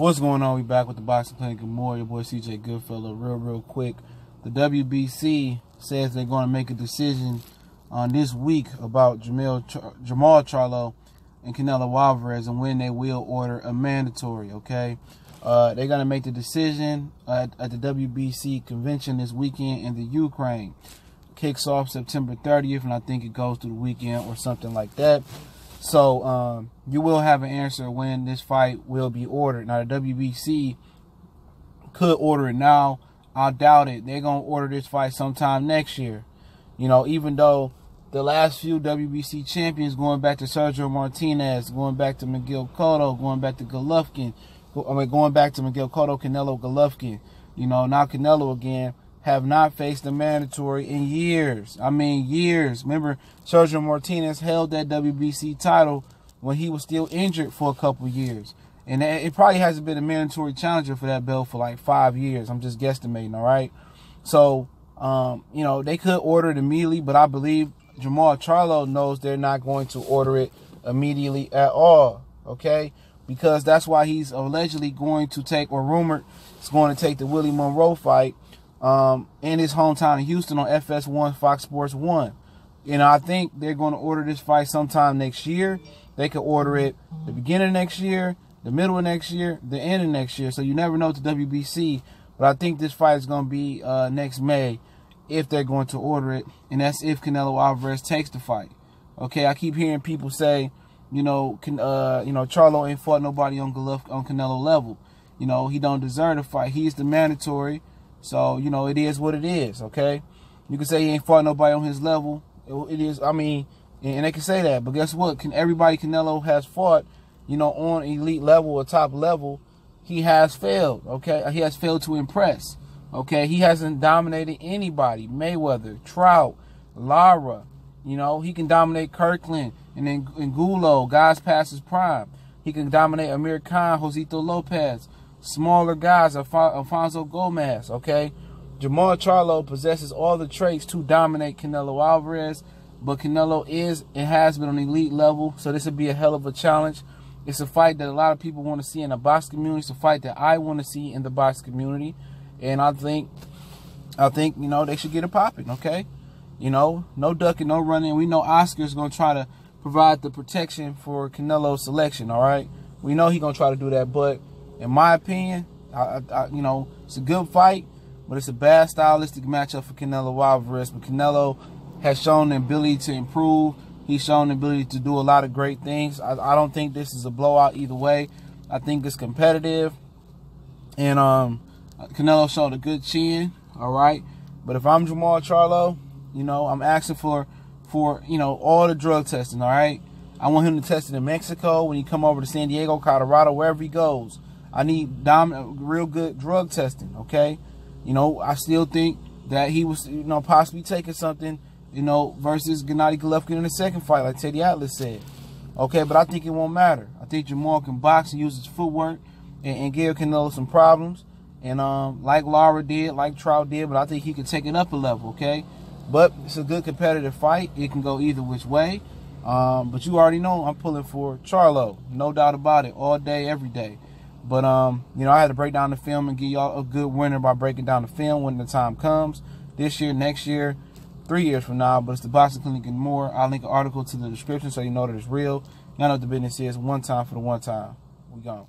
What's going on? We back with the Boxing Clinic and more. Your boy CJ Goodfellow. Real quick. The WBC says they're going to make a decision on this week about Jermall Charlo and Canelo Alvarez and when they will order a mandatory. Okay, they're going to make the decision at the WBC convention this weekend in the Ukraine. Kicks off September 30th, and I think it goes through the weekend or something like that. So you will have an answer when this fight will be ordered. Now, the WBC could order it now. I doubt it. They're going to order this fight sometime next year. You know, even though the last few WBC champions, going back to Sergio Martinez, going back to Miguel Cotto, going back to Golovkin, going back to Miguel Cotto, Canelo, Golovkin, you know, now Canelo again, have not faced a mandatory in years. I mean, years. Remember, Sergio Martinez held that WBC title when he was still injured for a couple years. And it probably hasn't been a mandatory challenger for that belt for like 5 years. I'm just guesstimating, all right? So, you know, they could order it immediately, but I believe Jermall Charlo knows they're not going to order it immediately at all, okay? Because that's why he's allegedly going to take, or rumored, is going to take the Willie Monroe fight in his hometown in Houston on FS1, Fox Sports 1. You know, I think they're going to order this fight sometime next year. They could order it the beginning of next year, the middle of next year, the end of next year. So you never know with the WBC. But I think this fight is going to be next May if they're going to order it. And that's if Canelo Alvarez takes the fight. Okay, I keep hearing people say, you know, Charlo ain't fought nobody on Canelo level. You know, he don't deserve the fight. He's the mandatory. So, you know, it is what it is, okay? You can say he ain't fought nobody on his level. It is, I mean, and they can say that. But guess what? Everybody Canelo has fought, you know, on elite level or top level, he has failed, okay? He has failed to impress, okay? He hasn't dominated anybody. Mayweather, Trout, Lara, you know, he can dominate Kirkland and then Angulo, guys past his prime. He can dominate Amir Khan, Josito Lopez, smaller guys, Alfonso Gomez, okay? Jermall Charlo possesses all the traits to dominate Canelo Alvarez, but Canelo is and has been on elite level, so this would be a hell of a challenge. It's a fight that a lot of people want to see in the box community. It's a fight that I want to see in the box community, and I think, you know, they should get it popping, okay? You know, no ducking, no running. We know Oscar's going to try to provide the protection for Canelo's selection, all right? We know he's going to try to do that, but in my opinion, you know, it's a good fight, but it's a bad stylistic matchup for Canelo Alvarez. But Canelo has shown the ability to improve. He's shown the ability to do a lot of great things. I don't think this is a blowout either way. I think it's competitive. And Canelo showed a good chin, all right? But if I'm Jermall Charlo, you know, I'm asking for you know, all the drug testing, all right? I want him to test it in Mexico, when he come over to San Diego, Colorado, wherever he goes. I need real good drug testing, okay? You know, I still think that he was, you know, possibly taking something, you know, versus Gennady Golovkin in the second fight, like Teddy Atlas said. Okay, but I think it won't matter. I think Jermall can box and use his footwork and give Canelo some problems. And like Lara did, like Trout did, but I think he can take it up a level, okay? But it's a good competitive fight. It can go either which way. But you already know I'm pulling for Charlo. No doubt about it. All day, every day. But, you know, I had to break down the film and give y'all a good winner by breaking down the film when the time comes. This year, next year, 3 years from now. But it's the Boxing Clinic and more. I'll link an article to the description so you know that it's real. Y'all know what the business is. One time for the one time. We gone.